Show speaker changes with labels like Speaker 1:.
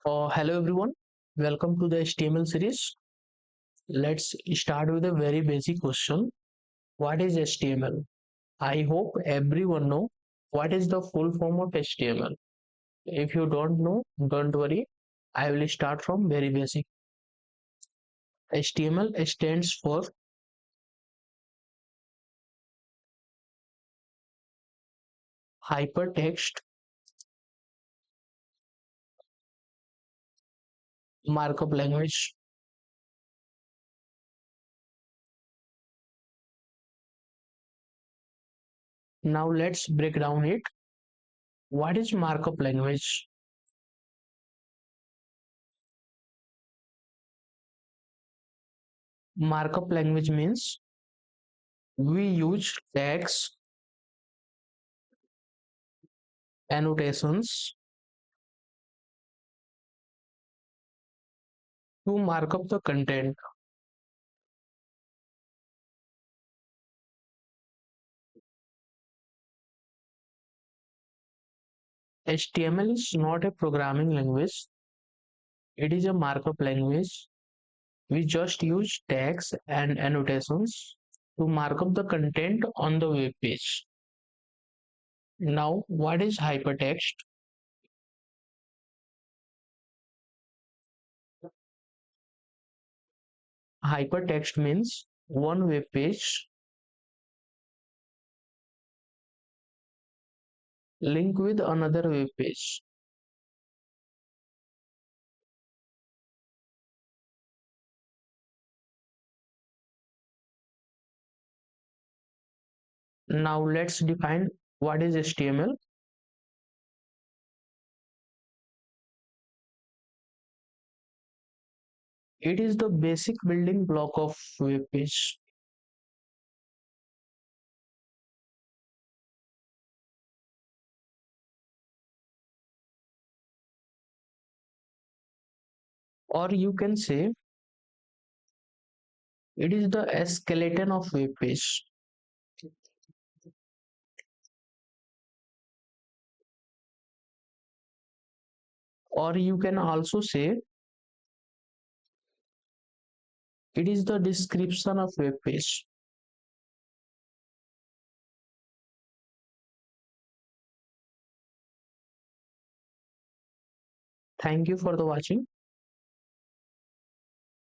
Speaker 1: Hello everyone, welcome to the HTML series. Let's start with a very basic question. What is HTML? I hope everyone know what is the full form of HTML. If you don't know, don't worry. I will start from very basic. HTML stands for Hypertext Markup Language. Now let's break down it. What is markup language? Markup language means we use tags, annotations to mark up the content. HTML is not a programming language, it is a markup language. We just use tags and annotations to mark up the content on the web page. Now, what is hypertext? Hypertext means one web page link with another web page. Now, let's define what is HTML. It is the basic building block of web page. Or you can say it is the skeleton of web page. Or you can also say it is the description of web page. Thank you for the watching.